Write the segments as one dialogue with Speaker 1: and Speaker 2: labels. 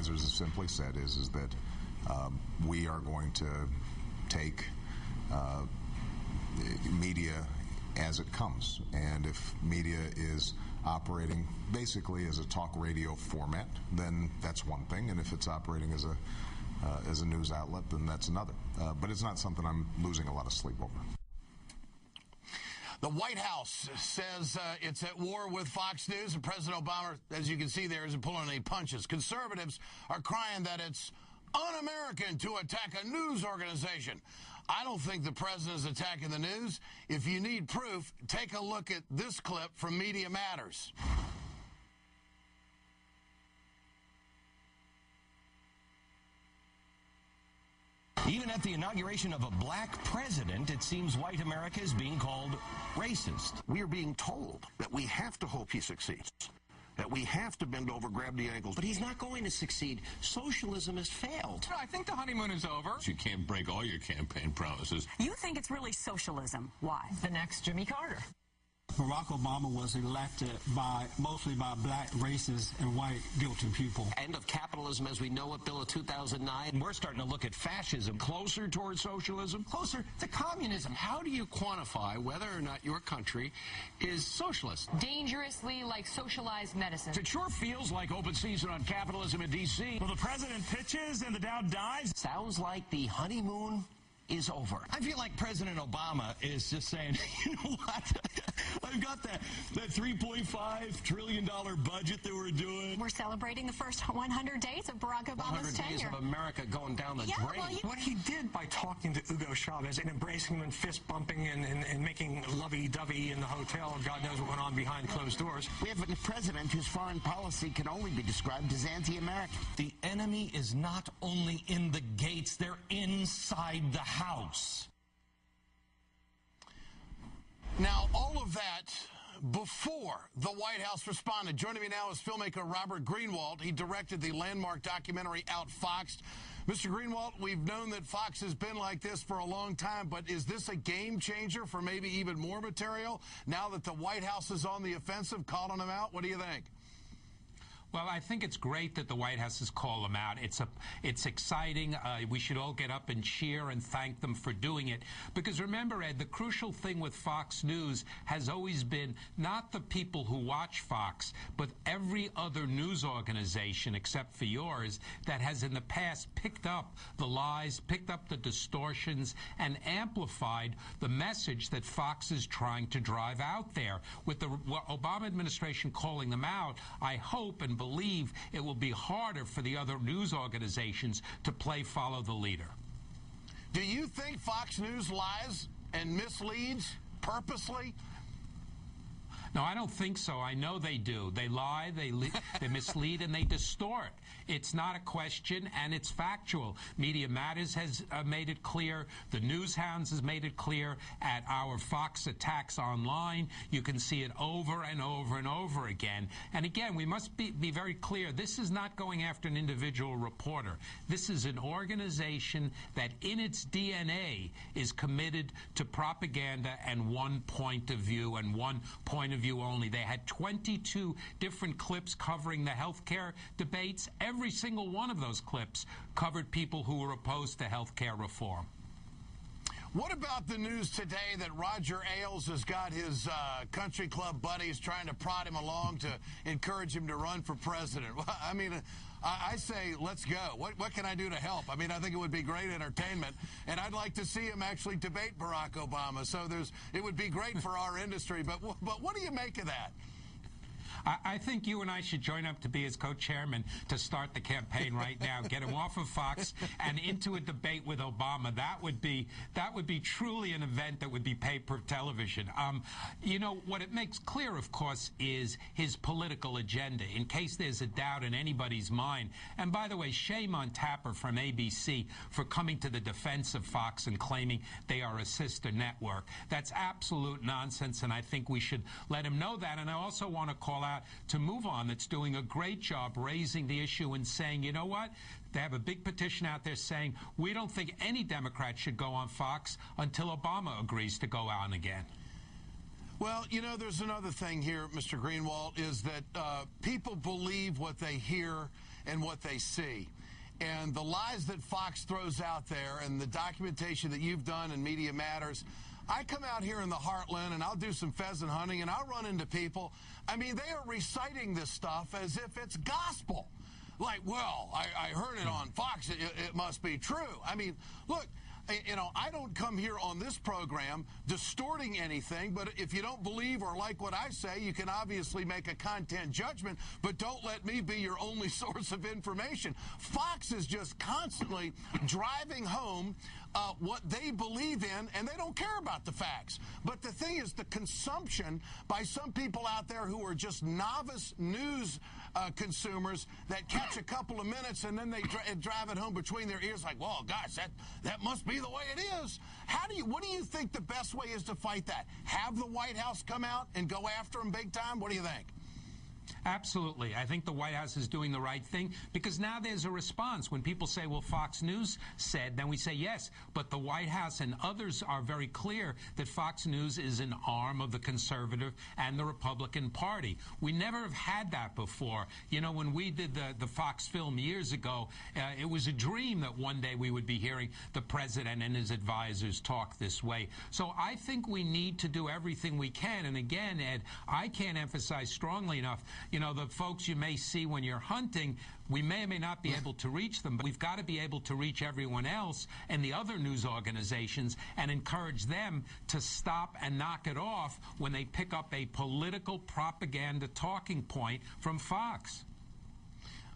Speaker 1: advisors have simply said is that we are going to take media as it comes, and if media is operating basically as a talk radio format, then that's one thing, and if it's operating as a news outlet, then that's another. But it's not something I'm losing a lot of sleep over.
Speaker 2: The White House says it's at war with Fox News, and President Obama, as you can see there, isn't pulling any punches. Conservatives are crying that it's un-American to attack a news organization. I don't think the president is attacking the news. If you need proof, take a look at this clip from Media Matters.
Speaker 3: Even at the inauguration of a black president, it seems white America is being called racist.
Speaker 4: We are being told that we have to hope he succeeds, that we have to bend over, grab the ankles.
Speaker 3: But he's not going to succeed. Socialism has failed.
Speaker 5: I think the honeymoon is over.
Speaker 6: You can't break all your campaign promises.
Speaker 7: You think it's really socialism. Why?
Speaker 8: The next Jimmy Carter.
Speaker 9: Barack Obama was elected mostly by black, racist, and white guilty people.
Speaker 3: End of capitalism as we know it, Bill of 2009. We're starting to look at fascism.
Speaker 6: Closer towards socialism?
Speaker 5: Closer to communism. How do you quantify whether or not your country is socialist?
Speaker 8: Dangerously like socialized medicine.
Speaker 6: It sure feels like open season on capitalism in D.C.
Speaker 10: Well, the president pitches and the Dow dies.
Speaker 3: Sounds like the honeymoon is over.
Speaker 11: I feel like President Obama is just saying, you know what? I've got that $3.5 trillion budget that we're doing.
Speaker 7: We're celebrating the first 100 days of Barack Obama's
Speaker 3: 100
Speaker 7: tenure.
Speaker 3: days of America going down the drain.
Speaker 7: Well,
Speaker 9: what he did by talking to Hugo Chavez and embracing him and fist bumping and making lovey-dovey in the hotel, and God knows what went on behind closed doors.
Speaker 12: We have a president whose foreign policy can only be described as anti-American.
Speaker 11: The enemy is not only in the gates, they're inside the house.
Speaker 2: Now, all of that before the White House responded. Joining me now is filmmaker Robert Greenwald. He directed the landmark documentary Outfoxed. Mr. Greenwald, we've known that Fox has been like this for a long time, but is this a game changer for maybe even more material now that the White House is on the offensive, calling them out? What do you think?
Speaker 13: Well, I think it's great that the White House has called them out. It's exciting. We should all get up and cheer and thank them for doing it. Because remember, Ed, the crucial thing with Fox News has always been not the people who watch Fox, but every other news organization except for yours that has in the past picked up the lies, picked up the distortions, and amplified the message that Fox is trying to drive out there. With the Obama administration calling them out, I hope and believe it will be harder for the other news organizations to play follow the leader.
Speaker 2: Do you think Fox News lies and misleads purposely?
Speaker 13: No, I don't think so. I know they do. They lie, they mislead, and they distort. It's not a question, and it's factual. Media Matters has made it clear. The News Hounds has made it clear. At our Fox Attacks Online, you can see it over and over and over again. And again, we must be very clear. This is not going after an individual reporter. This is an organization that in its DNA is committed to propaganda and one point of view and one point of view only. They had 22 different clips covering the health care debates. Every single one of those clips covered people who were opposed to health care reform.
Speaker 2: What about the news today that Roger Ailes has got his country club buddies trying to prod him along to encourage him to run for president? I mean, I say, let's go. What can I do to help? I mean, I think it would be great entertainment, and I'd like to see him actually debate Barack Obama. So it would be great for our industry. But what do you make of that?
Speaker 13: I think you and I should join up to be his co-chairman to start the campaign right now. Get him off of Fox and into a debate with Obama. That would be truly an event that would be pay-per television. You know, what it makes clear, of course, is his political agenda, in case there's a doubt in anybody's mind. And by the way, shame on Tapper from ABC for coming to the defense of Fox and claiming they are a sister network. That's absolute nonsense, and I think we should let him know that. And I also want to call out to Move On, that's doing a great job raising the issue and saying, you know what? They have a big petition out there saying we don't think any Democrat should go on Fox until Obama agrees to go on again.
Speaker 2: Well, you know, there's another thing here, Mr. Greenwald, is that people believe what they hear and what they see. And the lies that Fox throws out there and the documentation that you've done in Media Matters, I come out here in the heartland and I'll do some pheasant hunting and I'll run into people. I mean, they are reciting this stuff as if it's gospel. Like, well, I heard it on Fox. It must be true. I mean, look, you know, I don't come here on this program distorting anything, but if you don't believe or like what I say, you can obviously make a content judgment, but don't let me be your only source of information. Fox is just constantly driving home what they believe in, and they don't care about the facts. But the thing is, the consumption by some people out there who are just novice news consumers that catch a couple of minutes and then they drive it home between their ears like, well, gosh, that must be the way it is. What do you think the best way is to fight that? Have the White House come out and go after them big time? What do you think?
Speaker 13: Absolutely. I think the White House is doing the right thing because now there's a response. When people say, well, Fox News said, then we say yes. But the White House and others are very clear that Fox News is an arm of the conservative and the Republican Party. We never have had that before. You know, when we did the Fox film years ago, it was a dream that one day we would be hearing the president and his advisors talk this way. So I think we need to do everything we can. And again, Ed, I can't emphasize strongly enough, you know, the folks you may see when you're hunting, we may or may not be able to reach them, but we've got to be able to reach everyone else and the other news organizations and encourage them to stop and knock it off when they pick up a political propaganda talking point from Fox.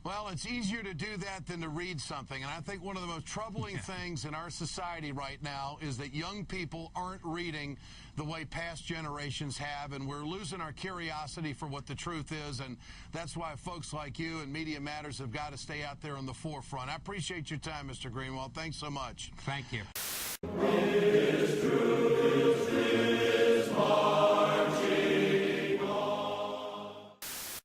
Speaker 2: Well, it's easier to do that than to read something. And I think one of the most troubling things in our society right now is that young people aren't reading the way past generations have, and we're losing our curiosity for what the truth is. And that's why folks like you and Media Matters have got to stay out there on the forefront. I appreciate your time, Mr. Greenwald. Thanks so much.
Speaker 13: Thank you.